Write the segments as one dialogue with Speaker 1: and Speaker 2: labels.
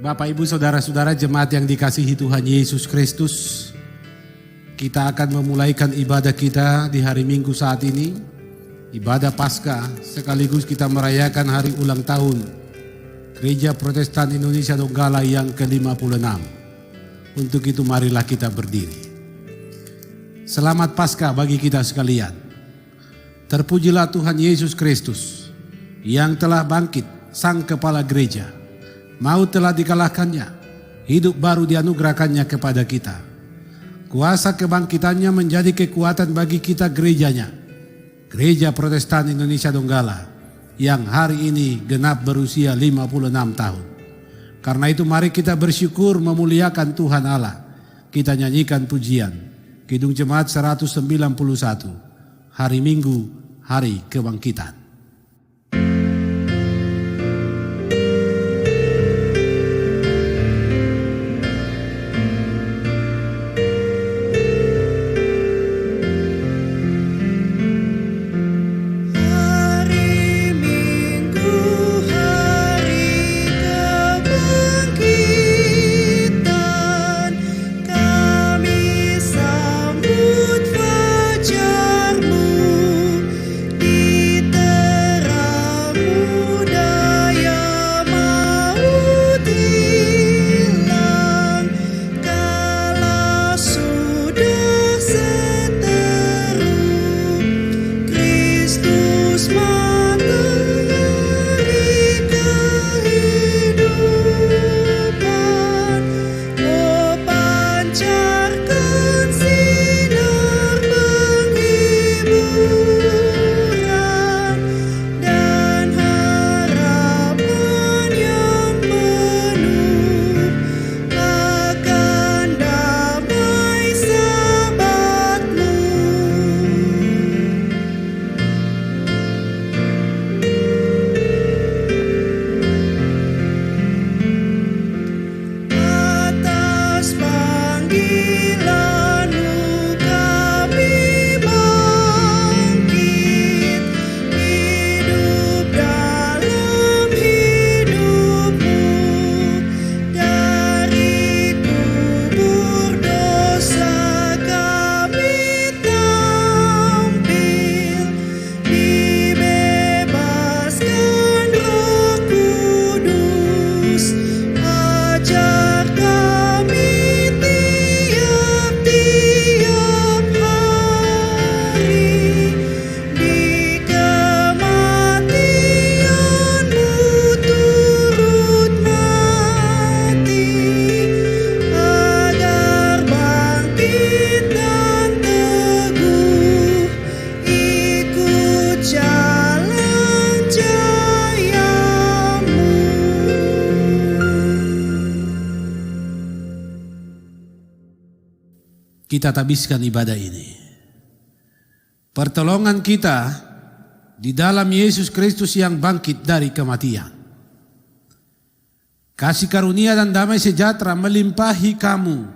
Speaker 1: Bapak, Ibu, Saudara-saudara jemaat yang dikasihi Tuhan Yesus Kristus, kita akan memulaikan ibadah kita di hari Minggu saat ini, ibadah Paskah, sekaligus kita merayakan hari ulang tahun Gereja Protestan Indonesia Donggala yang ke-56. Untuk itu marilah kita berdiri. Selamat Paskah bagi kita sekalian. Terpujilah Tuhan Yesus Kristus yang telah bangkit, Sang Kepala Gereja. Maut telah dikalahkannya, hidup baru dianugerahkannya kepada kita. Kuasa kebangkitannya menjadi kekuatan bagi kita gerejanya, Gereja Protestan Indonesia Donggala, yang hari ini genap berusia 56 tahun. Karena itu mari kita bersyukur memuliakan Tuhan Allah. Kita nyanyikan pujian Kidung Jemaat 191, Hari Minggu, Hari Kebangkitan. Kita tabiskan ibadah ini. Pertolongan kita di dalam Yesus Kristus yang bangkit dari kematian. Kasih karunia dan damai sejahtera melimpahi kamu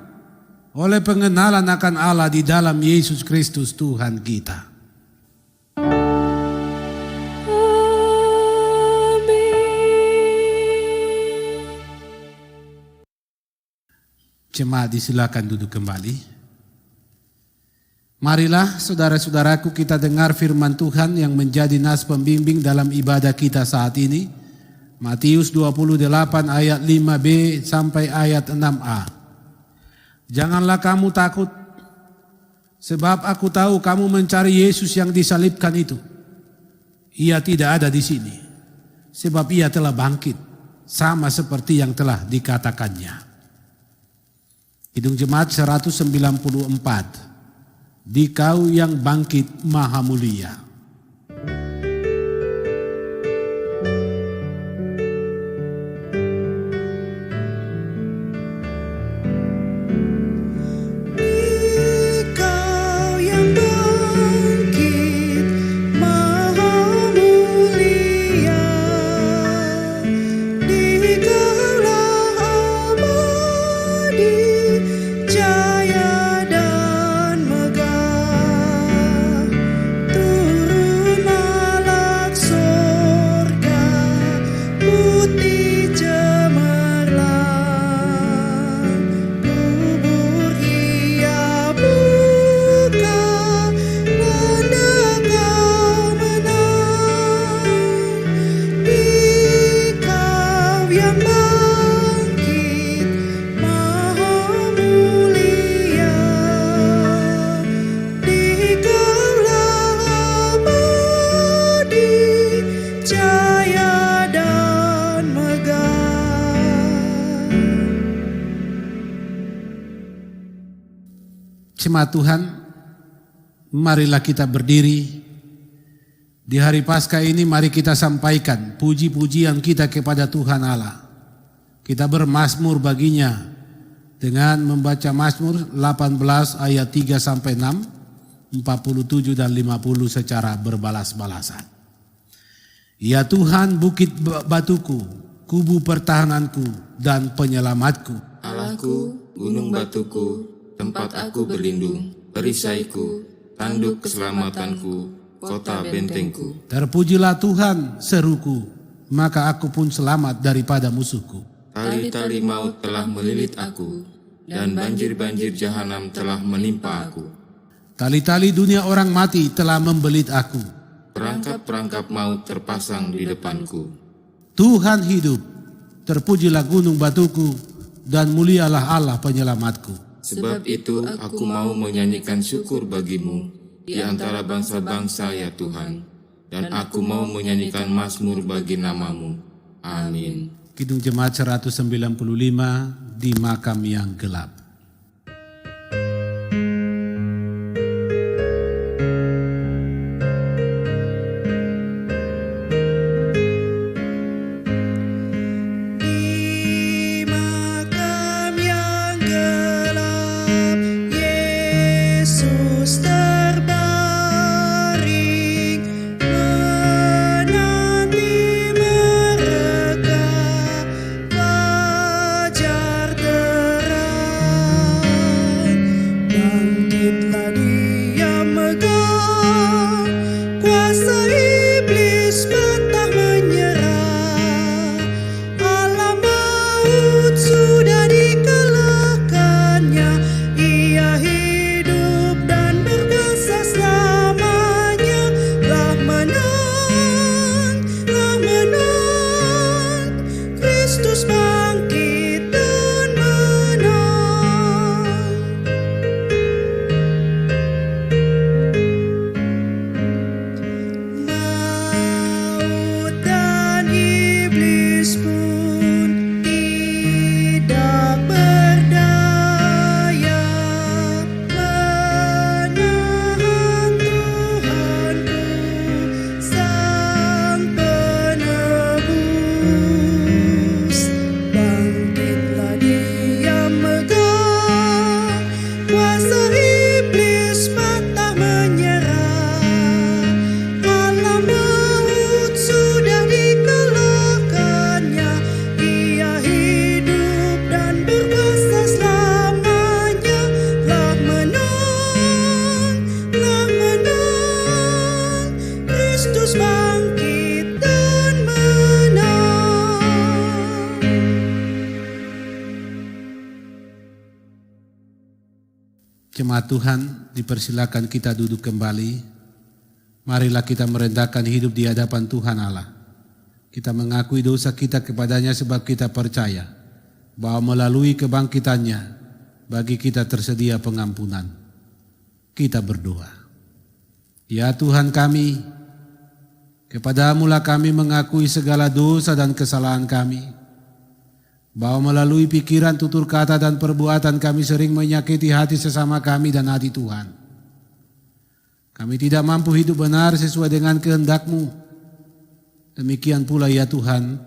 Speaker 1: oleh pengenalan akan Allah di dalam Yesus Kristus Tuhan kita. Jemaat disilakan duduk kembali. Marilah saudara-saudaraku kita dengar firman Tuhan yang menjadi nas pembimbing dalam ibadah kita saat ini. Matius 28 ayat 5b sampai ayat 6a. Janganlah kamu takut, sebab aku tahu kamu mencari Yesus yang disalibkan itu. Ia tidak ada di sini, sebab ia telah bangkit, sama seperti yang telah dikatakannya. Kidung Jemaat 194. Dikau yang bangkit maha mulia.
Speaker 2: Jaya dan megah,
Speaker 1: Jemaat Tuhan, marilah kita berdiri. Di hari Paskah ini mari kita sampaikan puji-pujian kita kepada Tuhan Allah. Kita bermazmur baginya dengan membaca Mazmur 18 ayat 3 sampai 6, 47 dan 50 secara berbalas-balasan. Ya Tuhan, bukit batuku, kubu pertahananku dan penyelamatku.
Speaker 2: Allahku, gunung batuku, tempat aku berlindung, perisaiku, tanduk keselamatanku, kota bentengku.
Speaker 1: Terpujilah Tuhan, seruku, maka aku pun selamat daripada musuhku.
Speaker 2: Tali-tali maut telah melilit aku, dan banjir-banjir jahanam telah menimpa aku.
Speaker 1: Tali-tali dunia orang mati telah membelit aku.
Speaker 2: Perangkap-perangkap maut terpasang di depanku.
Speaker 1: Tuhan hidup, terpujilah gunung batuku, dan mulialah Allah penyelamatku.
Speaker 2: Sebab itu aku mau menyanyikan syukur bagimu di antara bangsa-bangsa ya Tuhan, dan aku mau menyanyikan mazmur bagi namamu. Amin.
Speaker 1: Kidung Jemaat 195 di makam yang gelap. Jemaat Tuhan, dipersilakan kita duduk kembali. Marilah kita merendahkan hidup di hadapan Tuhan Allah. Kita mengakui dosa kita kepadanya sebab kita percaya bahwa melalui kebangkitannya bagi kita tersedia pengampunan. Kita berdoa. Ya Tuhan kami, kepadamu-lah kami mengakui segala dosa dan kesalahan kami. Bahwa melalui pikiran, tutur kata dan perbuatan kami sering menyakiti hati sesama kami dan hati Tuhan. Kami tidak mampu hidup benar sesuai dengan kehendak-Mu. Demikian pula ya Tuhan,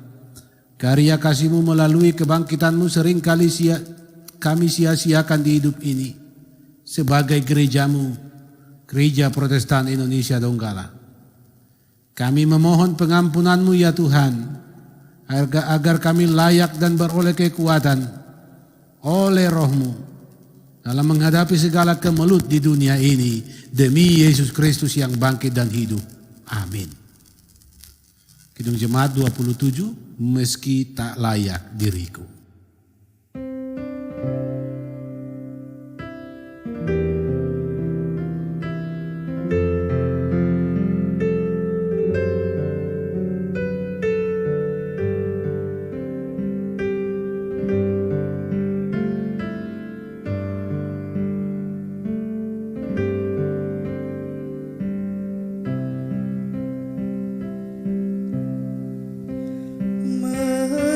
Speaker 1: karya kasih-Mu melalui kebangkitan-Mu sering kali kami sia-siakan di hidup ini. Sebagai gereja-Mu, Gereja Protestan Indonesia Donggala. Kami memohon pengampunan-Mu ya Tuhan, agar kami layak dan beroleh kekuatan oleh Roh-Mu dalam menghadapi segala kemelut di dunia ini demi Yesus Kristus yang bangkit dan hidup. Amin. Kidung Jemaat 27, meski tak layak diriku.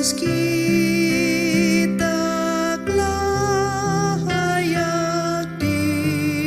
Speaker 3: Meski tak layak diriku,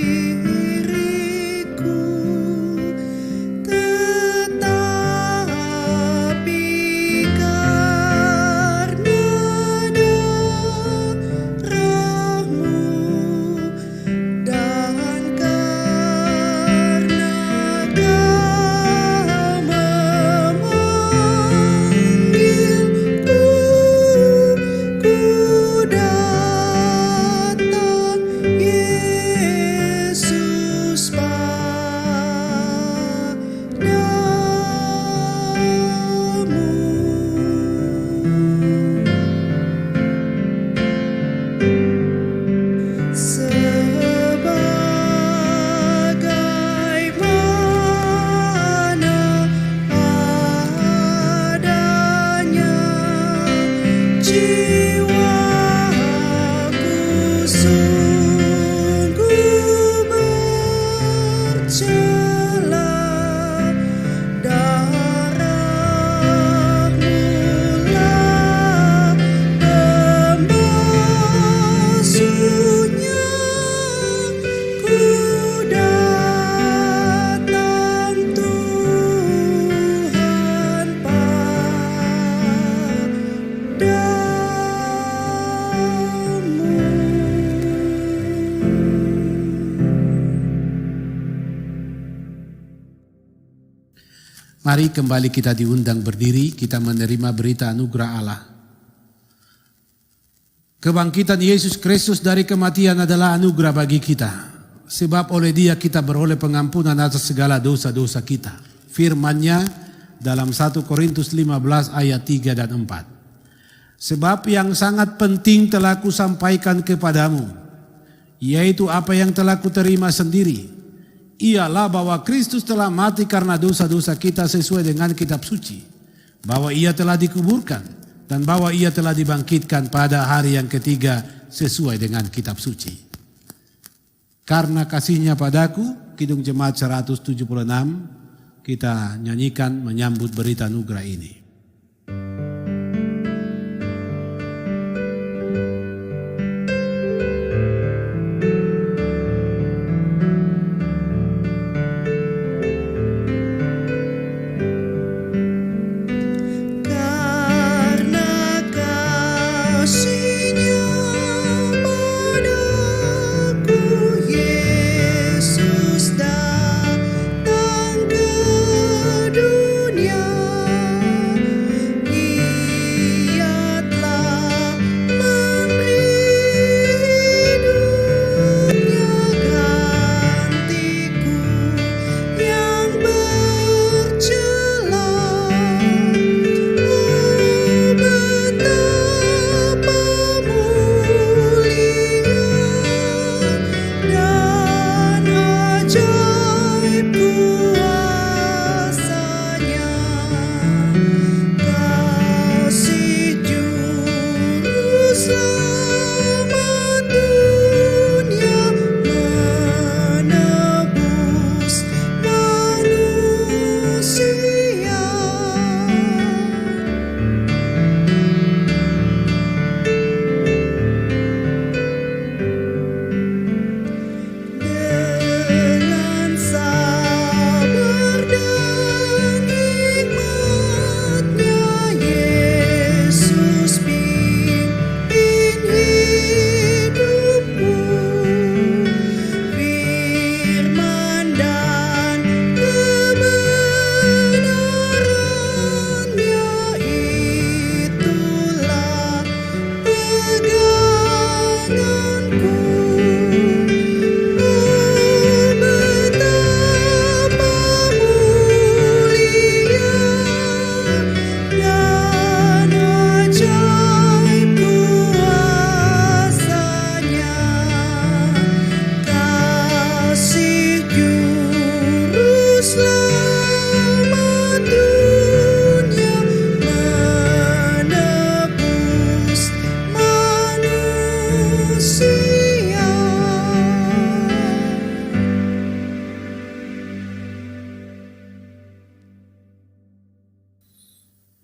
Speaker 1: Mari kembali kita diundang berdiri, kita menerima berita anugerah Allah. Kebangkitan Yesus Kristus dari kematian adalah anugerah bagi kita. Sebab oleh Dia kita beroleh pengampunan atas segala dosa-dosa kita. Firman-Nya dalam 1 Korintus 15 ayat 3 dan 4. Sebab yang sangat penting telah kusampaikan kepadamu, yaitu apa yang telah kuterima sendiri. Ialah bahwa Kristus telah mati karena dosa-dosa kita sesuai dengan kitab suci. Bahwa Ia telah dikuburkan dan bahwa Ia telah dibangkitkan pada hari yang ketiga sesuai dengan kitab suci. Karena kasih-Nya padaku, Kidung Jemaat 176, kita nyanyikan menyambut berita anugerah ini.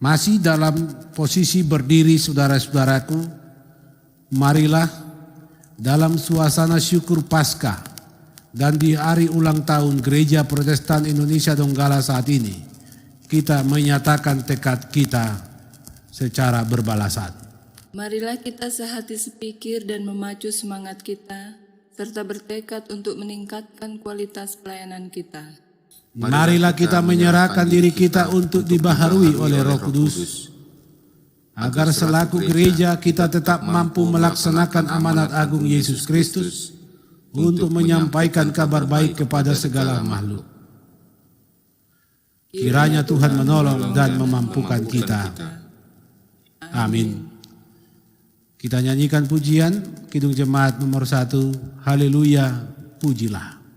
Speaker 1: Masih dalam posisi berdiri saudara-saudaraku, marilah dalam suasana syukur Paskah dan di hari ulang tahun Gereja Protestan Indonesia Donggala saat ini, kita menyatakan tekad kita secara berbalasan.
Speaker 3: Marilah kita sehati sepikir dan memacu semangat kita, serta bertekad untuk meningkatkan kualitas pelayanan kita.
Speaker 1: Marilah kita menyerahkan diri kita untuk dibaharui oleh Roh Kudus, agar selaku gereja kita tetap mampu melaksanakan amanat agung Yesus Kristus untuk menyampaikan kabar baik kepada segala makhluk. Kiranya Tuhan menolong dan memampukan kita. Amin. Kita nyanyikan pujian Kidung Jemaat nomor 1, Haleluya, pujilah.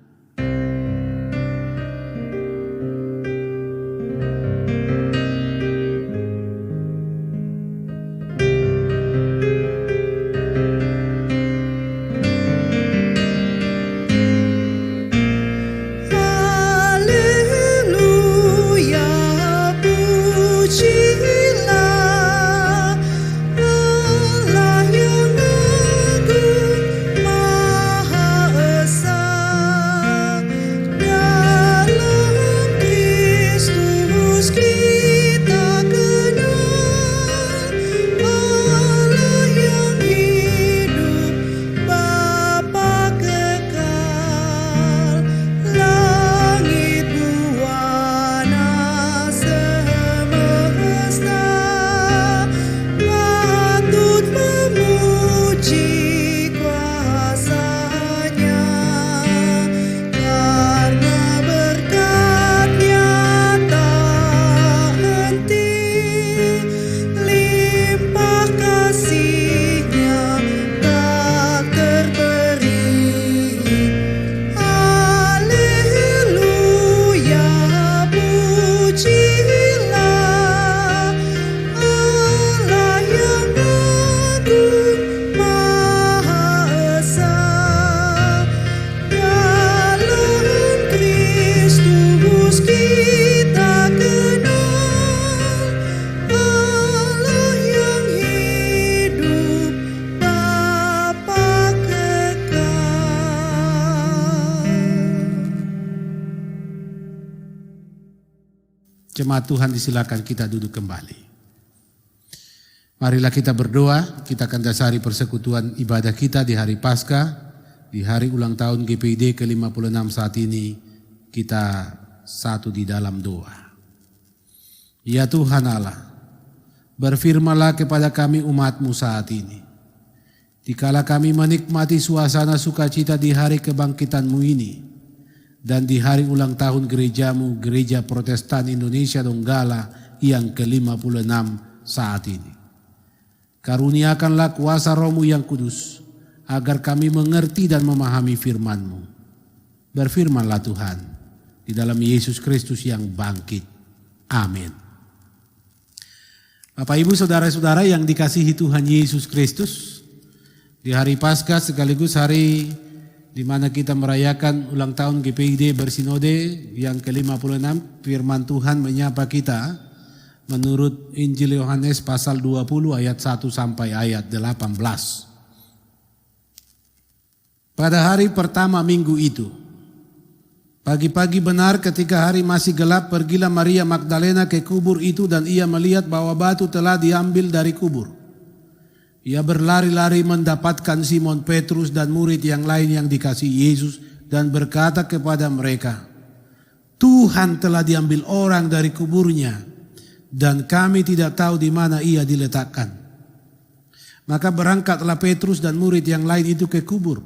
Speaker 4: Allah yang agung, Maha Esa.
Speaker 1: Jemaat Tuhan, disilakan kita duduk kembali. Marilah kita berdoa, kita akan dasari persekutuan ibadah kita di hari Paskah, di hari ulang tahun GPID ke-56 saat ini, kita satu di dalam doa. Ya Tuhan Allah, berfirmanlah kepada kami umat-Mu saat ini. Dikala kami menikmati suasana sukacita di hari kebangkitan-Mu ini, dan di hari ulang tahun gereja-Mu, Gereja Protestan Indonesia Donggala yang ke-56 saat ini. Karuniakanlah kuasa Roh-Mu yang kudus, agar kami mengerti dan memahami firman-Mu. Berfirmanlah Tuhan, di dalam Yesus Kristus yang bangkit. Amin. Bapak Ibu Saudara-saudara yang dikasihi Tuhan Yesus Kristus, di hari Paskah sekaligus hari di mana kita merayakan ulang tahun GPID Bersinode yang ke-56, firman Tuhan menyapa kita menurut Injil Yohanes pasal 20 ayat 1 sampai ayat 18. Pada hari pertama minggu itu, pagi-pagi benar ketika hari masih gelap, pergilah Maria Magdalena ke kubur itu dan ia melihat bahwa batu telah diambil dari kubur. Ia berlari-lari mendapatkan Simon Petrus dan murid yang lain yang dikasihi Yesus dan berkata kepada mereka, Tuhan telah diambil orang dari kuburnya dan kami tidak tahu di mana ia diletakkan. Maka berangkatlah Petrus dan murid yang lain itu ke kubur.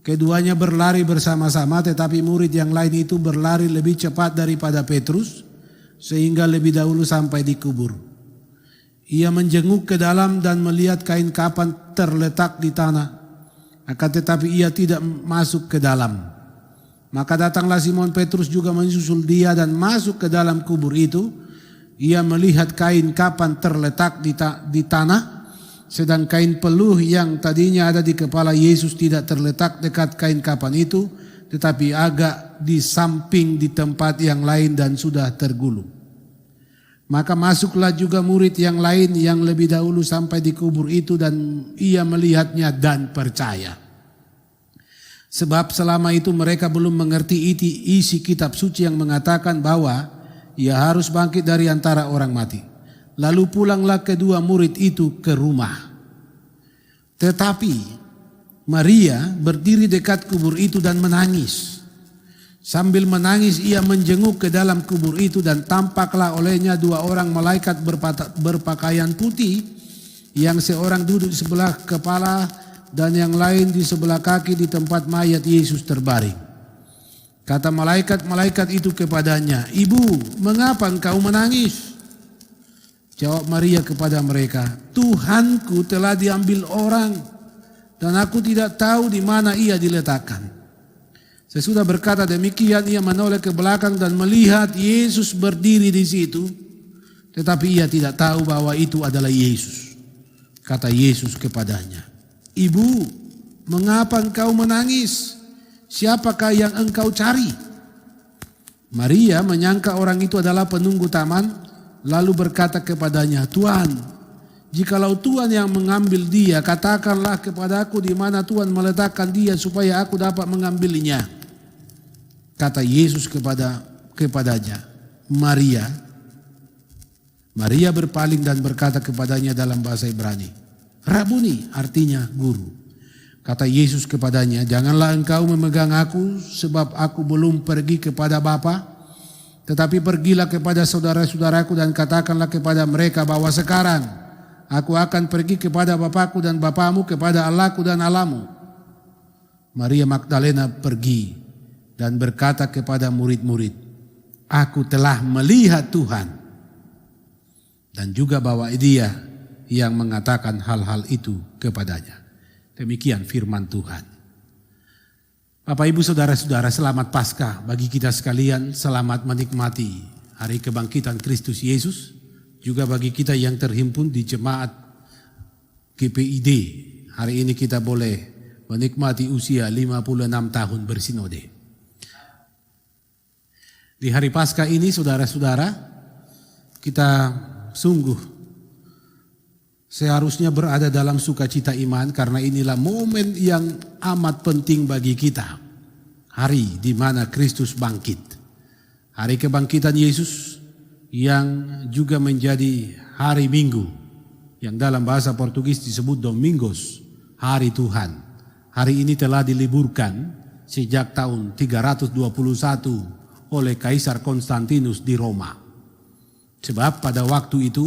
Speaker 1: Keduanya berlari bersama-sama, tetapi murid yang lain itu berlari lebih cepat daripada Petrus sehingga lebih dahulu sampai di kubur. Ia menjenguk ke dalam dan melihat kain kapan terletak di tanah. Akan tetapi ia tidak masuk ke dalam. Maka datanglah Simon Petrus juga menyusul dia dan masuk ke dalam kubur itu. Ia melihat kain kapan terletak di tanah. Sedang kain peluh yang tadinya ada di kepala Yesus tidak terletak dekat kain kapan itu, tetapi agak di samping di tempat yang lain dan sudah tergulung. Maka masuklah juga murid yang lain yang lebih dahulu sampai di kubur itu dan ia melihatnya dan percaya. Sebab selama itu mereka belum mengerti isi kitab suci yang mengatakan bahwa ia harus bangkit dari antara orang mati. Lalu pulanglah kedua murid itu ke rumah. Tetapi Maria berdiri dekat kubur itu dan menangis. Sambil menangis ia menjenguk ke dalam kubur itu dan tampaklah olehnya dua orang malaikat berpakaian putih, yang seorang duduk di sebelah kepala dan yang lain di sebelah kaki di tempat mayat Yesus terbaring. Kata malaikat-malaikat itu kepadanya, Ibu, mengapa engkau menangis? Jawab Maria kepada mereka, Tuhanku telah diambil orang dan aku tidak tahu di mana ia diletakkan. Sesudah berkata demikian, ia menoleh ke belakang dan melihat Yesus berdiri di situ. Tetapi ia tidak tahu bahwa itu adalah Yesus. Kata Yesus kepadanya, Ibu, mengapa engkau menangis? Siapakah yang engkau cari? Maria menyangka orang itu adalah penunggu taman, lalu berkata kepadanya, Tuhan, jikalau Tuhan yang mengambil dia, katakanlah kepadaku di mana Tuhan meletakkan dia supaya aku dapat mengambilnya. Kata Yesus kepadanya, Maria. Maria berpaling dan berkata kepadanya dalam bahasa Ibrani, Rabuni, artinya guru. Kata Yesus kepadanya, janganlah engkau memegang aku, sebab aku belum pergi kepada Bapa. Tetapi pergilah kepada saudara-saudaraku dan katakanlah kepada mereka bahwa sekarang aku akan pergi kepada Bapakku dan Bapamu, kepada Allahku dan Allahmu. Maria Magdalena pergi dan berkata kepada murid-murid, aku telah melihat Tuhan. Dan juga bahwa dia yang mengatakan hal-hal itu kepadanya. Demikian firman Tuhan. Bapak Ibu Saudara-saudara, selamat Paskah bagi kita sekalian, selamat menikmati hari kebangkitan Kristus Yesus. Juga bagi kita yang terhimpun di jemaat GPID, hari ini kita boleh menikmati usia 56 tahun bersinode. Di hari Paskah ini saudara-saudara, kita sungguh seharusnya berada dalam sukacita iman karena inilah momen yang amat penting bagi kita. Hari di mana Kristus bangkit. Hari kebangkitan Yesus yang juga menjadi hari Minggu, yang dalam bahasa Portugis disebut Domingos, hari Tuhan. Hari ini telah diliburkan sejak tahun 321 oleh Kaisar Konstantinus di Roma. Sebab pada waktu itu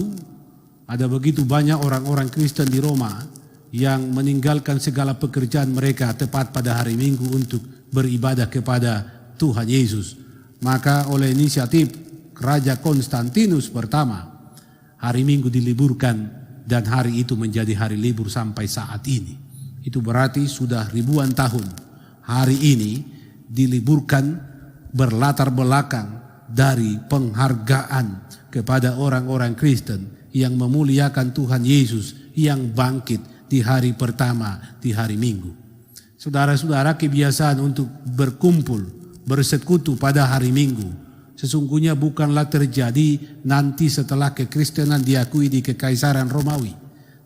Speaker 1: ada begitu banyak orang-orang Kristen di Roma yang meninggalkan segala pekerjaan mereka tepat pada hari Minggu untuk beribadah kepada Tuhan Yesus. Maka oleh inisiatif Raja Konstantinus pertama, hari Minggu diliburkan dan hari itu menjadi hari libur sampai saat ini. Itu berarti sudah ribuan tahun hari ini diliburkan berlatar belakang dari penghargaan kepada orang-orang Kristen yang memuliakan Tuhan Yesus yang bangkit di hari pertama, di hari Minggu. Saudara-saudara, kebiasaan untuk berkumpul, bersekutu pada hari Minggu sesungguhnya bukanlah terjadi nanti setelah kekristenan diakui di Kekaisaran Romawi.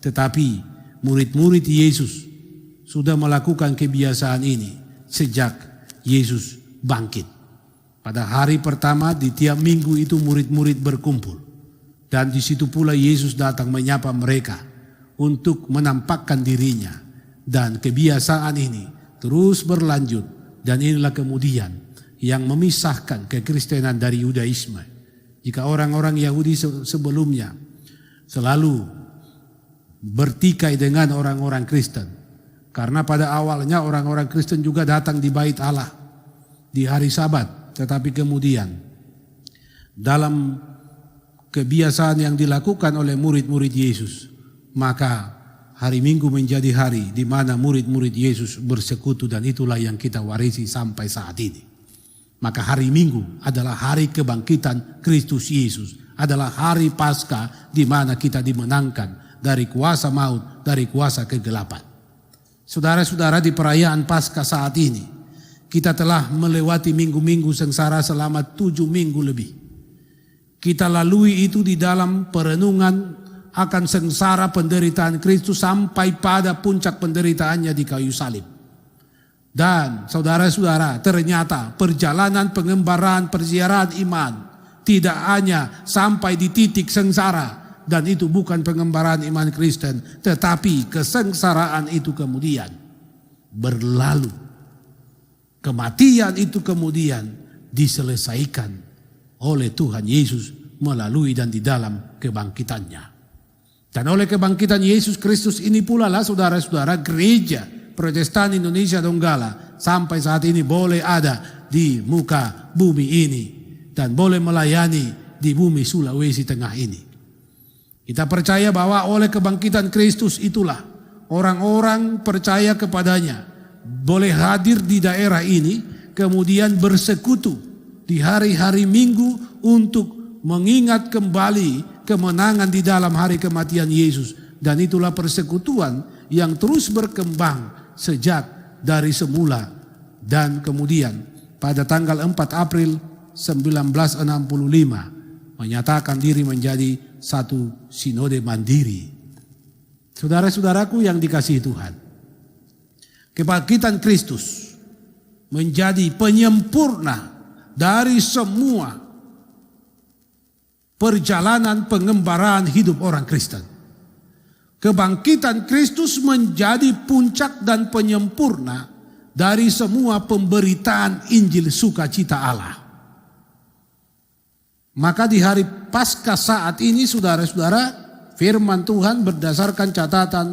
Speaker 1: Tetapi murid-murid Yesus sudah melakukan kebiasaan ini sejak Yesus bangkit. Pada hari pertama di tiap minggu itu murid-murid berkumpul. Dan di situ pula Yesus datang menyapa mereka untuk menampakkan dirinya. Dan kebiasaan ini terus berlanjut. Dan inilah kemudian yang memisahkan kekristenan dari Yudaisme. Jika orang-orang Yahudi sebelumnya selalu bertikai dengan orang-orang Kristen. Karena pada awalnya orang-orang Kristen juga datang di bait Allah di hari Sabat. Tetapi kemudian dalam kebiasaan yang dilakukan oleh murid-murid Yesus, maka hari Minggu menjadi hari di mana murid-murid Yesus bersekutu, dan itulah yang kita warisi sampai saat ini. Maka hari Minggu adalah hari kebangkitan Kristus Yesus, adalah hari Paskah di mana kita dimenangkan dari kuasa maut, dari kuasa kegelapan. Saudara-saudara, di perayaan Paskah saat ini kita telah melewati minggu-minggu sengsara selama 7 minggu lebih. Kita lalui itu di dalam perenungan akan sengsara penderitaan Kristus sampai pada puncak penderitaannya di kayu salib. Dan saudara-saudara, ternyata perjalanan pengembaraan perziarahan iman tidak hanya sampai di titik sengsara. Dan itu bukan pengembaraan iman Kristen, tetapi kesengsaraan itu kemudian berlalu. Kematian itu kemudian diselesaikan oleh Tuhan Yesus melalui dan di dalam kebangkitannya. Dan oleh kebangkitan Yesus Kristus ini pula lah saudara-saudara, gereja Protestan Indonesia Donggala sampai saat ini boleh ada di muka bumi ini dan boleh melayani di bumi Sulawesi Tengah ini. Kita percaya bahwa oleh kebangkitan Kristus itulah orang-orang percaya kepadanya boleh hadir di daerah ini, kemudian bersekutu di hari-hari Minggu untuk mengingat kembali kemenangan di dalam hari kematian Yesus. Dan itulah persekutuan yang terus berkembang sejak dari semula. Dan kemudian pada tanggal 4 April 1965 menyatakan diri menjadi satu sinode mandiri. Saudara-saudaraku yang dikasihi Tuhan, kebangkitan Kristus menjadi penyempurna dari semua perjalanan pengembaraan hidup orang Kristen. Kebangkitan Kristus menjadi puncak dan penyempurna dari semua pemberitaan Injil sukacita Allah. Maka di hari Paskah saat ini saudara-saudara, firman Tuhan berdasarkan catatan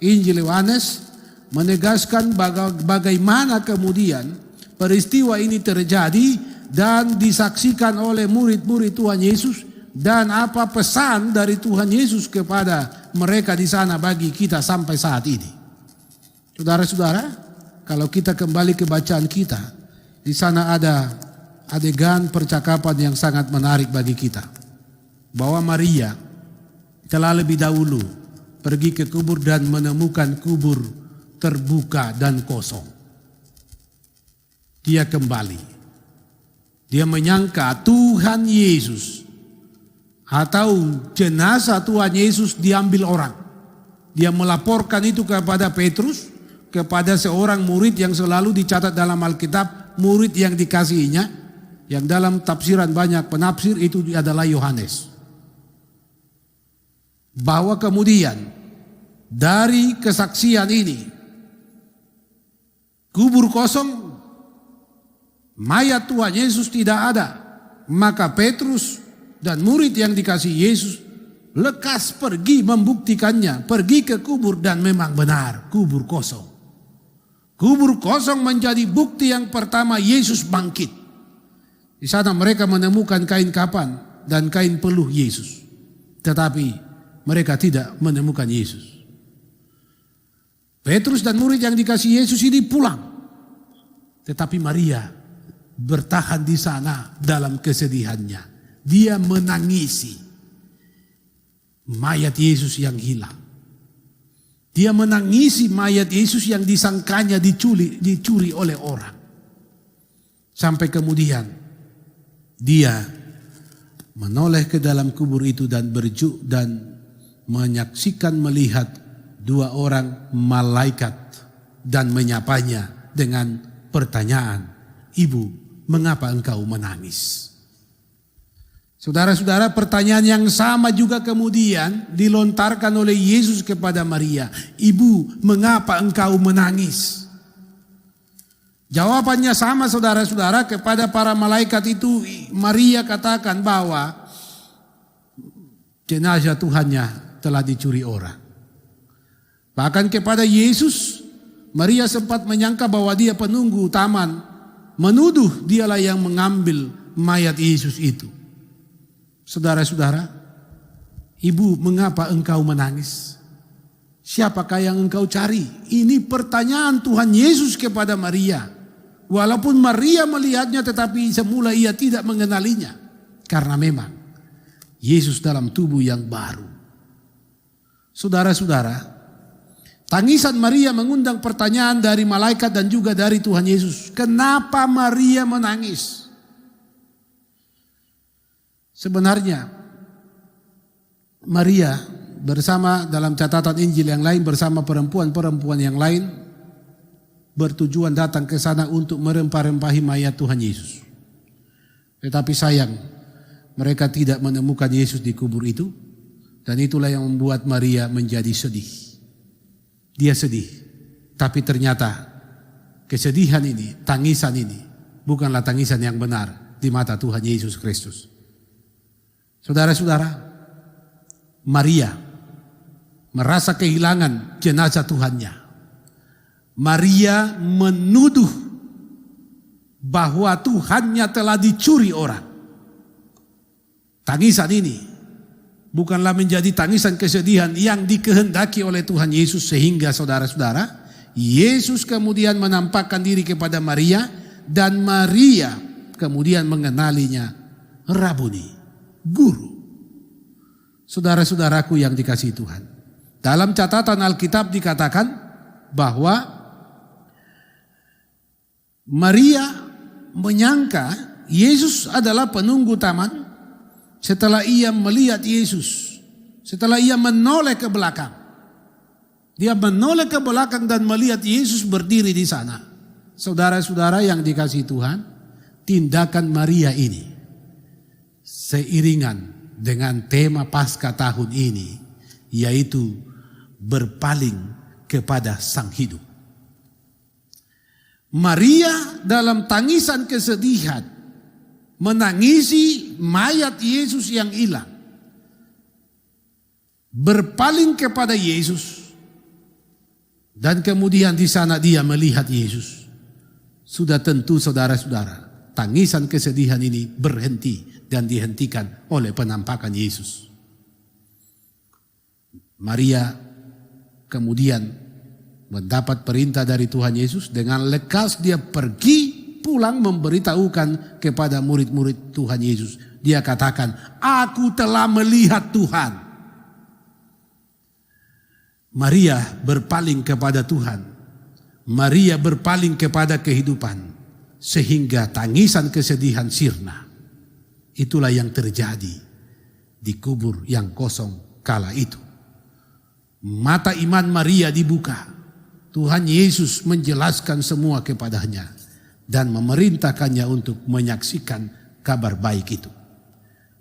Speaker 1: Injil Yohanes menegaskan bagaimana kemudian peristiwa ini terjadi dan disaksikan oleh murid-murid Tuhan Yesus, dan apa pesan dari Tuhan Yesus kepada mereka di sana bagi kita sampai saat ini. Saudara-saudara, kalau kita kembali ke bacaan kita, di sana ada adegan percakapan yang sangat menarik bagi kita, bahwa Maria telah lebih dahulu pergi ke kubur dan menemukan kubur terbuka dan kosong. Dia kembali. Dia menyangka Tuhan Yesus atau jenazah Tuhan Yesus diambil orang. Dia melaporkan itu kepada Petrus, kepada seorang murid yang selalu dicatat dalam Alkitab, murid yang dikasihinya, yang dalam tafsiran banyak penafsir itu adalah Yohanes. Bahwa kemudian dari kesaksian ini, kubur kosong, mayat Tuhan Yesus tidak ada, maka Petrus dan murid yang dikasihi Yesus lekas pergi membuktikannya, pergi ke kubur dan memang benar kubur kosong. Kubur kosong menjadi bukti yang pertama Yesus bangkit. Di sana mereka menemukan kain kapan dan kain peluh Yesus. Tetapi mereka tidak menemukan Yesus. Petrus dan murid yang dikasihi Yesus ini pulang. Tetapi Maria bertahan di sana dalam kesedihannya. Dia menangisi mayat Yesus yang hilang. Dia menangisi mayat Yesus yang disangkanya dicuri oleh orang. Sampai kemudian dia menoleh ke dalam kubur itu dan menyaksikan melihat dua orang malaikat dan menyapanya dengan pertanyaan, "Ibu, mengapa engkau menangis?" Saudara-saudara, pertanyaan yang sama juga kemudian dilontarkan oleh Yesus kepada Maria. "Ibu, mengapa engkau menangis?" Jawabannya sama saudara-saudara kepada para malaikat itu. Maria katakan bahwa jenazah Tuhannya telah dicuri orang. Bahkan kepada Yesus, Maria sempat menyangka bahwa dia penunggu taman, menuduh dialah yang mengambil mayat Yesus itu. Saudara-saudara, "Ibu, mengapa engkau menangis? Siapakah yang engkau cari?" Ini pertanyaan Tuhan Yesus kepada Maria. Walaupun Maria melihatnya, tetapi semula ia tidak mengenalinya. Karena memang Yesus dalam tubuh yang baru. Saudara-saudara, tangisan Maria mengundang pertanyaan dari malaikat dan juga dari Tuhan Yesus. Kenapa Maria menangis? Sebenarnya Maria bersama dalam catatan Injil yang lain bersama perempuan-perempuan yang lain bertujuan datang ke sana untuk merempah-rempahi mayat Tuhan Yesus. Tetapi sayang, mereka tidak menemukan Yesus di kubur itu, dan itulah yang membuat Maria menjadi sedih. Dia sedih, tapi ternyata kesedihan ini, tangisan ini bukanlah tangisan yang benar di mata Tuhan Yesus Kristus. Saudara-saudara, Maria merasa kehilangan jenazah Tuhannya. Maria menuduh bahwa Tuhannya telah dicuri orang. Tangisan ini bukanlah menjadi tangisan kesedihan yang dikehendaki oleh Tuhan Yesus, sehingga saudara-saudara, Yesus kemudian menampakkan diri kepada Maria dan Maria kemudian mengenalinya, Rabuni, Guru. Saudara-saudaraku yang dikasihi Tuhan, dalam catatan Alkitab dikatakan bahwa Maria menyangka Yesus adalah penunggu taman setelah ia melihat Yesus, setelah ia menoleh ke belakang. Dia menoleh ke belakang dan melihat Yesus berdiri di sana. Saudara-saudara yang dikasihi Tuhan, tindakan Maria ini seiringan dengan tema Paskah tahun ini, yaitu berpaling kepada Sang Hidup. Maria dalam tangisan kesedihan menangisi mayat Yesus yang hilang, berpaling kepada Yesus, dan kemudian di sana dia melihat Yesus. Sudah tentu saudara-saudara, tangisan kesedihan ini berhenti dan dihentikan oleh penampakan Yesus. Maria kemudian mendapat perintah dari Tuhan Yesus, dengan lekas dia pergi pulang memberitahukan kepada murid-murid Tuhan Yesus. Dia katakan, "Aku telah melihat Tuhan." Maria berpaling kepada Tuhan. Maria berpaling kepada kehidupan, sehingga tangisan kesedihan sirna. Itulah yang terjadi di kubur yang kosong kala itu. Mata iman Maria dibuka. Tuhan Yesus menjelaskan semua kepadanya dan memerintahkannya untuk menyaksikan kabar baik itu.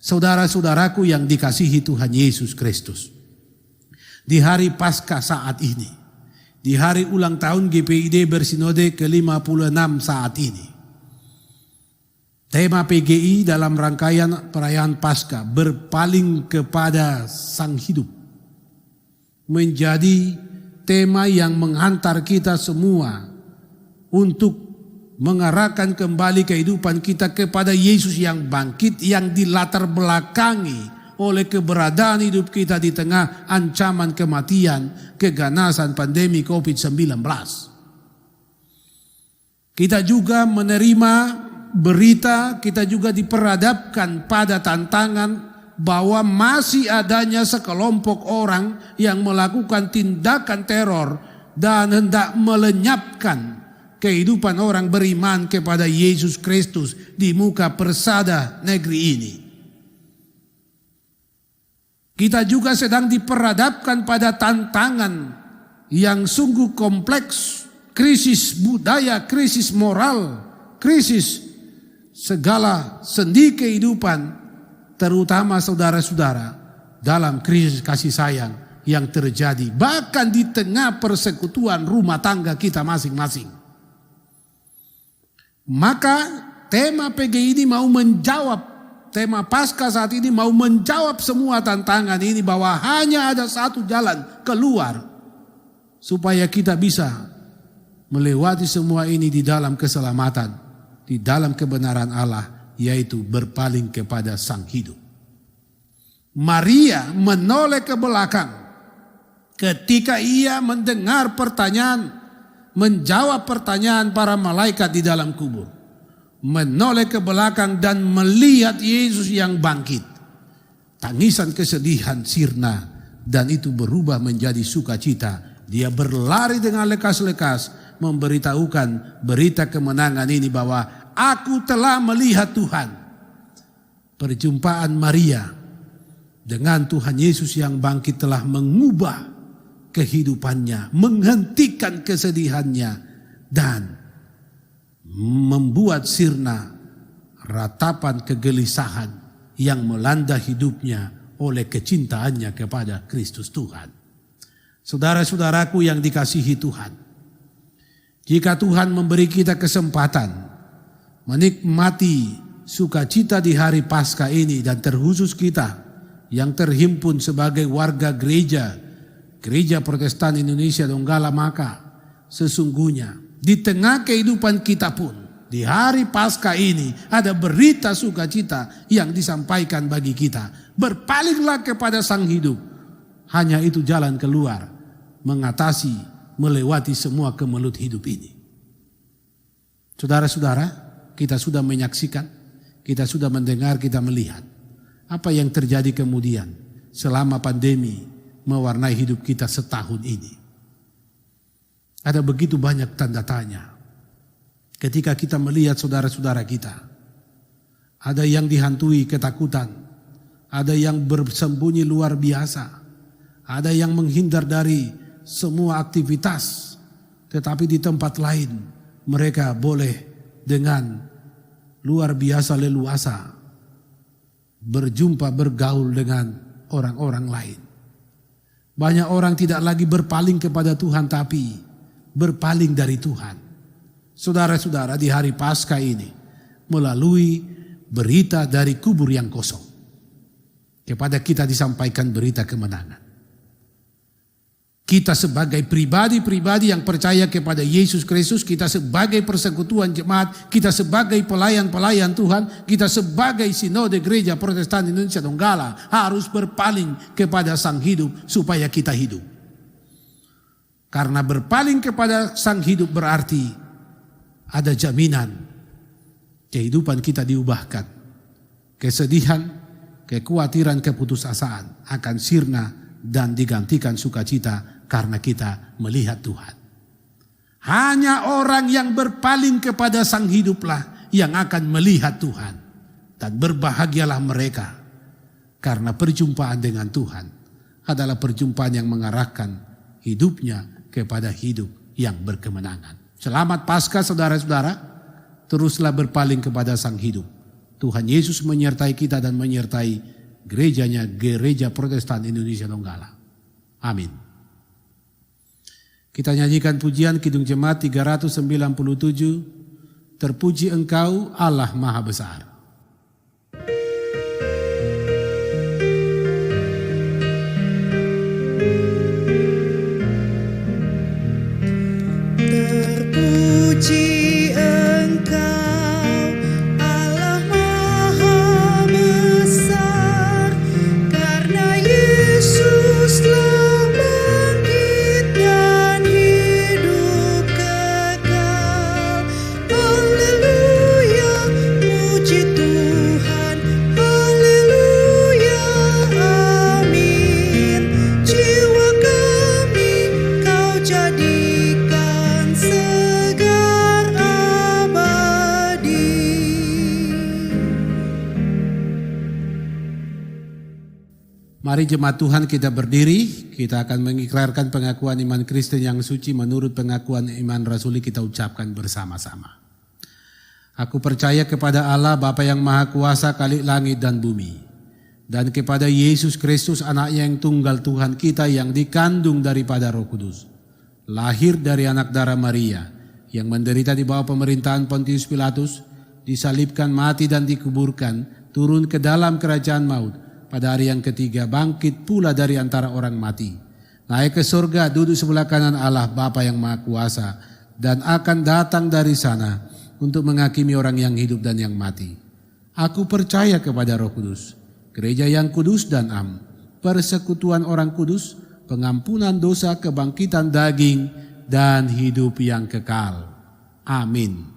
Speaker 1: Saudara-saudaraku yang dikasihi Tuhan Yesus Kristus, di hari Paskah saat ini, di hari ulang tahun GPID Bersinode ke-56 saat ini, tema PGI dalam rangkaian perayaan Paskah berpaling kepada Sang Hidup menjadi tema yang menghantar kita semua untuk mengarahkan kembali kehidupan kita kepada Yesus yang bangkit, yang dilatar belakangi oleh keberadaan hidup kita di tengah ancaman kematian, keganasan pandemi COVID-19. Kita juga menerima berita, kita juga diperhadapkan pada tantangan bahwa masih adanya sekelompok orang yang melakukan tindakan teror dan hendak melenyapkan kehidupan orang beriman kepada Yesus Kristus di muka persada negeri ini. Kita juga sedang diperhadapkan pada tantangan yang sungguh kompleks, krisis budaya, krisis moral, krisis segala sendi kehidupan, terutama saudara-saudara dalam krisis kasih sayang yang terjadi bahkan di tengah persekutuan rumah tangga kita masing-masing. Maka tema PG ini mau menjawab, tema Paskah saat ini mau menjawab semua tantangan ini, bahwa hanya ada satu jalan keluar supaya kita bisa melewati semua ini di dalam keselamatan, di dalam kebenaran Allah, yaitu berpaling kepada Sang Hidup. Maria menoleh ke belakang ketika ia mendengar pertanyaan, menjawab pertanyaan para malaikat di dalam kubur. Menoleh ke belakang dan melihat Yesus yang bangkit. Tangisan kesedihan sirna dan itu berubah menjadi sukacita. Dia berlari dengan lekas-lekas memberitahukan berita kemenangan ini, bahwa aku telah melihat Tuhan. Perjumpaan Maria dengan Tuhan Yesus yang bangkit telah mengubah kehidupannya, menghentikan kesedihannya, dan membuat sirna ratapan kegelisahan yang melanda hidupnya oleh kecintaannya kepada Kristus Tuhan. Saudara-saudaraku yang dikasihi Tuhan, jika Tuhan memberi kita kesempatan menikmati sukacita di hari Paskah ini, dan terkhusus kita yang terhimpun sebagai warga Gereja Protestan Indonesia Donggala, maka sesungguhnya di tengah kehidupan kita pun di hari Paskah ini ada berita sukacita yang disampaikan bagi kita. Berpalinglah kepada Sang Hidup. Hanya itu jalan keluar mengatasi, melewati semua kemelut hidup ini. Saudara-saudara, kita sudah menyaksikan, kita sudah mendengar, kita melihat apa yang terjadi kemudian selama pandemi mewarnai hidup kita setahun ini. Ada begitu banyak tanda tanya ketika kita melihat saudara-saudara kita. Ada yang dihantui ketakutan, ada yang bersembunyi luar biasa, ada yang menghindar dari semua aktivitas, tetapi di tempat lain mereka boleh dengan luar biasa leluasa berjumpa, bergaul dengan orang-orang lain. Banyak orang tidak lagi berpaling kepada Tuhan, tapi berpaling dari Tuhan. Saudara-saudara, di hari Paskah ini melalui berita dari kubur yang kosong, kepada kita disampaikan berita kemenangan. Kita sebagai pribadi-pribadi yang percaya kepada Yesus Kristus, kita sebagai persekutuan jemaat, kita sebagai pelayan-pelayan Tuhan, kita sebagai sinode Gereja Protestan Indonesia Donggala harus berpaling kepada Sang Hidup supaya kita hidup. Karena berpaling kepada Sang Hidup berarti ada jaminan kehidupan kita diubahkan. Kesedihan, kekhawatiran, keputusasaan akan sirna dan digantikan sukacita karena kita melihat Tuhan. Hanya orang yang berpaling kepada Sang Hiduplah yang akan melihat Tuhan. Dan berbahagialah mereka, karena perjumpaan dengan Tuhan adalah perjumpaan yang mengarahkan hidupnya kepada hidup yang berkemenangan. Selamat Paskah saudara-saudara, teruslah berpaling kepada Sang Hidup. Tuhan Yesus menyertai kita dan menyertai gerejanya, Gereja Protestan Indonesia Donggala. Amin. Kita nyanyikan pujian Kidung Jemaat 397, Terpuji Engkau Allah Maha Besar.
Speaker 4: Terpuji Engkau Allah Maha Besar, karena Yesus telah bangkit dan hidup kekal. Haleluya, puji Tuhan, haleluya, amin. Jiwa kami Kau jadikan segar abadi.
Speaker 1: Mari jemaat Tuhan kita berdiri, kita akan mengikrarkan pengakuan iman Kristen yang suci menurut pengakuan iman Rasuli kita ucapkan bersama-sama. Aku percaya kepada Allah Bapa yang Maha Kuasa Khalik langit dan bumi, dan kepada Yesus Kristus anaknya yang tunggal Tuhan kita yang dikandung daripada Roh Kudus, lahir dari anak darah Maria, yang menderita di bawah pemerintahan Pontius Pilatus, disalibkan, mati dan dikuburkan, turun ke dalam kerajaan maut, pada hari yang ketiga bangkit pula dari antara orang mati, naik ke surga, duduk sebelah kanan Allah Bapa yang Maha Kuasa, dan akan datang dari sana untuk menghakimi orang yang hidup dan yang mati. Aku percaya kepada Roh Kudus, gereja yang kudus dan am, persekutuan orang kudus, pengampunan dosa, kebangkitan daging, dan hidup yang kekal. Amin.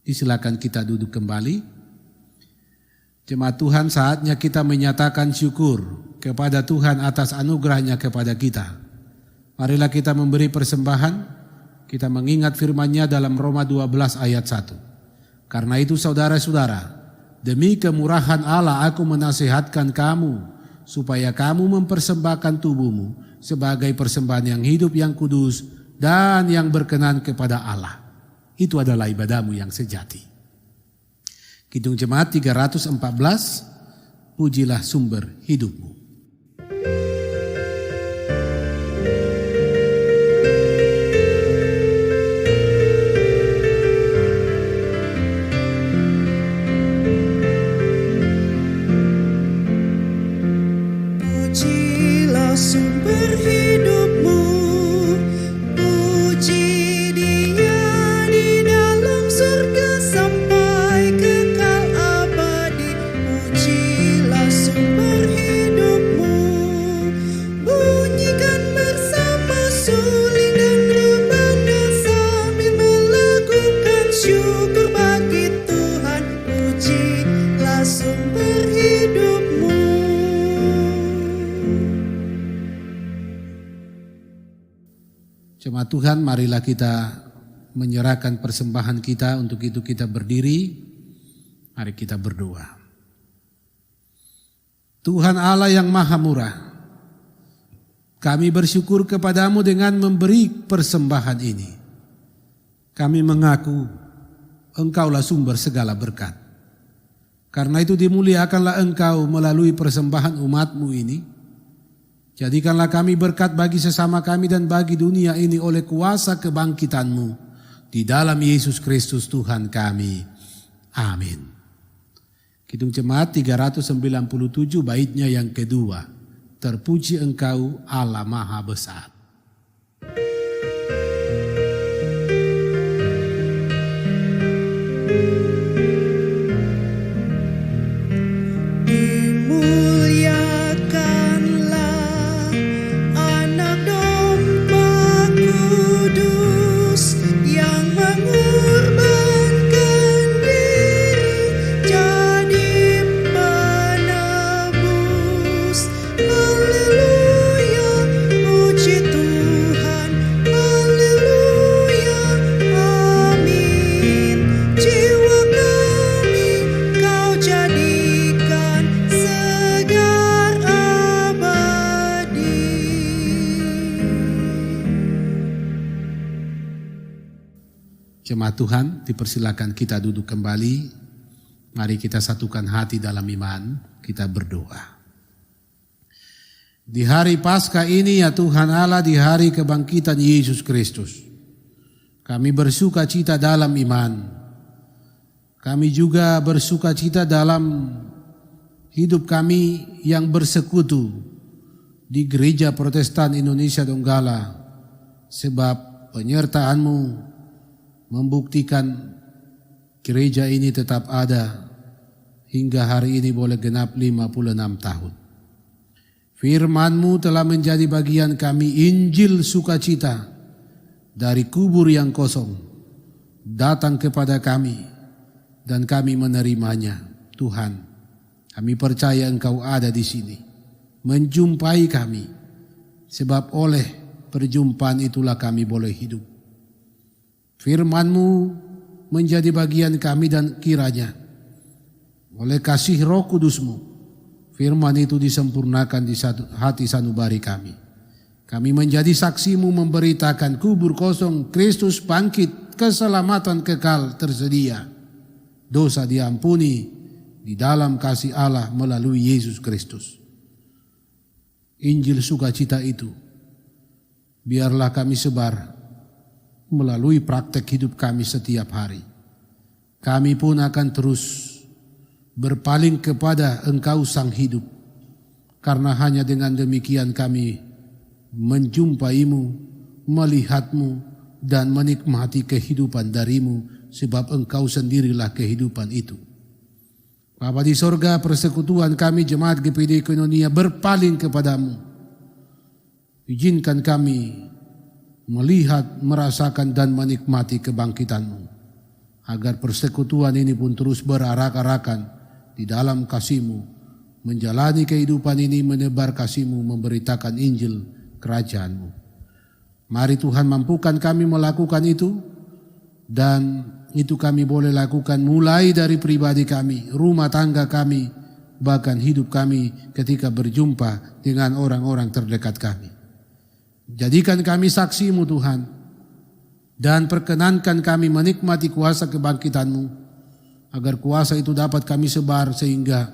Speaker 1: Silakan kita duduk kembali. Jemaat Tuhan, saatnya kita menyatakan syukur kepada Tuhan atas anugerahnya kepada kita. Marilah kita memberi persembahan, kita mengingat firman-Nya dalam Roma 12 ayat 1. Karena itu saudara-saudara, demi kemurahan Allah aku menasihatkan kamu, supaya kamu mempersembahkan tubuhmu sebagai persembahan yang hidup, yang kudus, dan yang berkenan kepada Allah. Itu adalah ibadahmu yang sejati. Kidung Jemaat 314, pujilah sumber hidupmu.
Speaker 4: Pujilah sumber hidupmu, puji Dia di dalam surga sampai kekal abadi. Pujilah sumber hidupmu, bunyikan bersama suling dan rebana sambil melakukan syukur bagi Tuhan. Pujilah sumber hidupmu.
Speaker 1: Jemaat Tuhan, marilah kita menyerahkan persembahan kita. Untuk itu kita berdiri, mari kita berdoa. Tuhan Allah yang Maha Murah, kami bersyukur kepadamu dengan memberi persembahan ini. Kami mengaku Engkaulah sumber segala berkat. Karena itu dimuliakanlah Engkau melalui persembahan umat-Mu ini. Jadikanlah kami berkat bagi sesama kami dan bagi dunia ini oleh kuasa kebangkitan-Mu di dalam Yesus Kristus Tuhan kami. Amin. Kidung Jemaat 397 baitnya yang kedua. Terpuji Engkau Allah Maha Besar. Jemaat Tuhan, dipersilakan kita duduk kembali. Mari kita satukan hati dalam iman, kita berdoa. Di hari Paskah ini ya Tuhan Allah, di hari kebangkitan Yesus Kristus, kami bersuka cita dalam iman. Kami juga bersuka cita dalam hidup kami yang bersekutu di Gereja Protestan Indonesia Donggala, sebab penyertaan-Mu membuktikan gereja ini tetap ada hingga hari ini boleh genap 56 tahun. Firman-Mu telah menjadi bagian kami, Injil sukacita dari kubur yang kosong datang kepada kami dan kami menerimanya. Tuhan, kami percaya Engkau ada di sini, menjumpai kami, sebab oleh perjumpaan itulah kami boleh hidup. Firman-Mu menjadi bagian kami dan kiranya oleh kasih Roh Kudus-Mu, firman itu disempurnakan di hati sanubari kami. Kami menjadi saksi-Mu memberitakan kubur kosong, Kristus bangkit, keselamatan kekal tersedia, dosa diampuni di dalam kasih Allah melalui Yesus Kristus. Injil sukacita itu biarlah kami sebar melalui praktek hidup kami setiap hari. Kami pun akan terus berpaling kepada Engkau Sang Hidup, karena hanya dengan demikian kami menjumpai-Mu, melihat-Mu, dan menikmati kehidupan dari-Mu, sebab Engkau sendirilah kehidupan itu. Bapa di sorga, persekutuan kami Jemaat GPD Koinonia berpaling kepada-Mu. Izinkan kami melihat, merasakan, dan menikmati kebangkitan-Mu, agar persekutuan ini pun terus berarak-arakan di dalam kasih-Mu, menjalani kehidupan ini, menebar kasih-Mu, memberitakan Injil kerajaan-Mu. Mari Tuhan mampukan kami melakukan itu, dan itu kami boleh lakukan mulai dari pribadi kami, rumah tangga kami, bahkan hidup kami ketika berjumpa dengan orang-orang terdekat kami. Jadikan kami saksi-Mu Tuhan, dan perkenankan kami menikmati kuasa kebangkitan-Mu, agar kuasa itu dapat kami sebar sehingga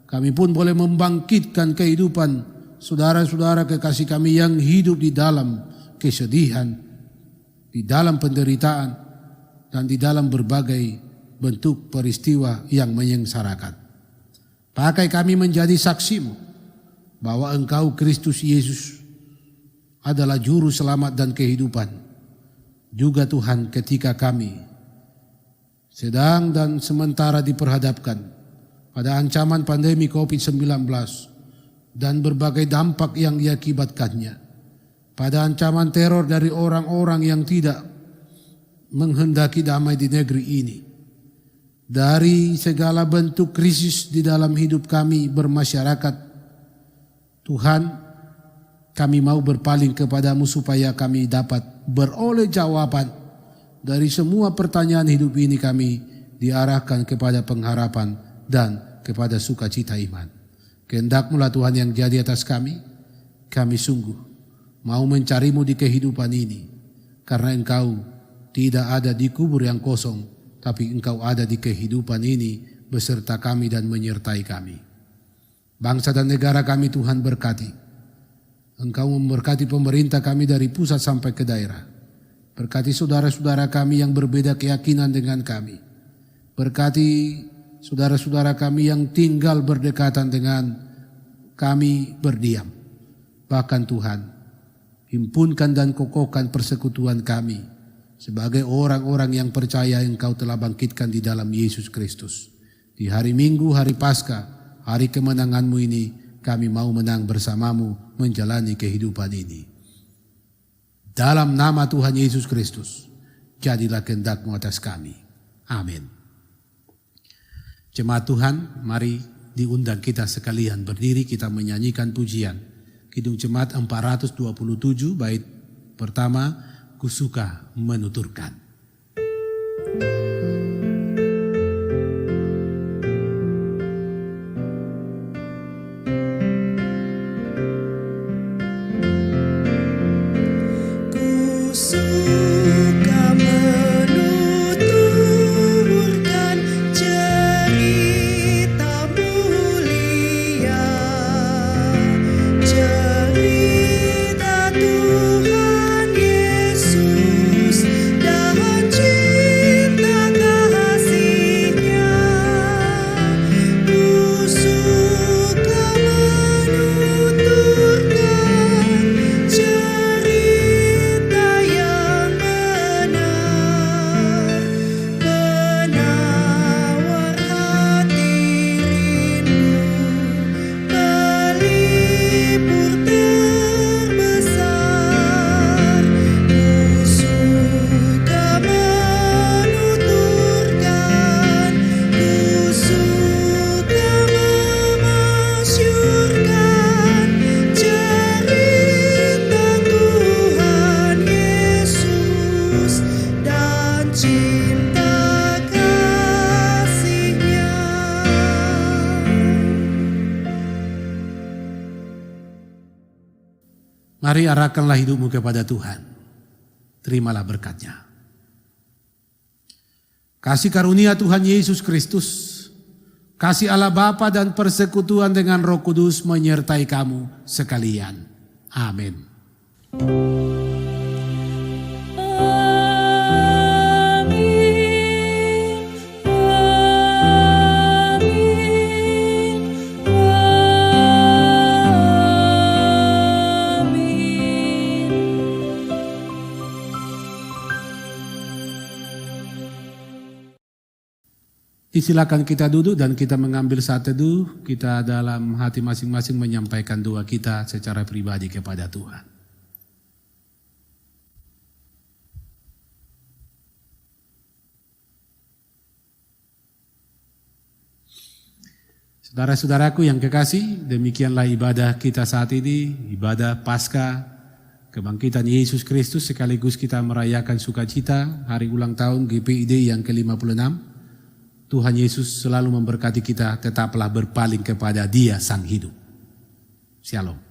Speaker 1: kami pun boleh membangkitkan kehidupan saudara-saudara kekasih kami yang hidup di dalam kesedihan, di dalam penderitaan, dan di dalam berbagai bentuk peristiwa yang menyengsarakan. Pakai kami menjadi saksi-Mu bahwa Engkau Kristus Yesus adalah juru selamat dan kehidupan. Juga Tuhan, ketika kami sedang dan sementara diperhadapkan pada ancaman pandemi COVID-19 dan berbagai dampak yang diakibatkannya, pada ancaman teror dari orang-orang yang tidak menghendaki damai di negeri ini, dari segala bentuk krisis di dalam hidup kami bermasyarakat, Tuhan, kami mau berpaling kepada-Mu supaya kami dapat beroleh jawaban dari semua pertanyaan hidup ini. Kami diarahkan kepada pengharapan dan kepada sukacita iman. Kehendak-Mu lah Tuhan yang jadi atas kami. Kami sungguh mau mencari-Mu di kehidupan ini, karena Engkau tidak ada di kubur yang kosong, tapi Engkau ada di kehidupan ini beserta kami dan menyertai kami. Bangsa dan negara kami Tuhan berkati. Engkau memberkati pemerintah kami dari pusat sampai ke daerah. Berkati saudara-saudara kami yang berbeda keyakinan dengan kami. Berkati saudara-saudara kami yang tinggal berdekatan dengan kami berdiam. Bahkan Tuhan, himpunkan dan kokohkan persekutuan kami sebagai orang-orang yang percaya Engkau telah bangkitkan di dalam Yesus Kristus. Di hari Minggu, hari Paskah, hari kemenangan-Mu ini, kami mau menang bersama-Mu menjalani kehidupan ini. Dalam nama Tuhan Yesus Kristus, jadilah kehendak-Mu atas kami. Amin. Jemaat Tuhan, mari diundang kita sekalian berdiri, kita menyanyikan pujian. Kidung Jemaat 427, bait pertama, Kusuka Menuturkan.
Speaker 4: Suka menuturkan cerita
Speaker 1: Mari arahkanlah hidupmu kepada Tuhan. Terimalah berkat-Nya. Kasih karunia Tuhan Yesus Kristus, kasih Allah Bapa dan persekutuan dengan Roh Kudus menyertai kamu sekalian. Amin. Silakan kita duduk dan kita mengambil saat teduh. Kita dalam hati masing-masing menyampaikan doa kita secara pribadi kepada Tuhan. Saudara-saudaraku yang kekasih, demikianlah ibadah kita saat ini, ibadah Paskah, kebangkitan Yesus Kristus, sekaligus kita merayakan sukacita hari ulang tahun GPID yang ke-56. Tuhan Yesus selalu memberkati kita, tetaplah berpaling kepada Dia Sang Hidup. Shalom.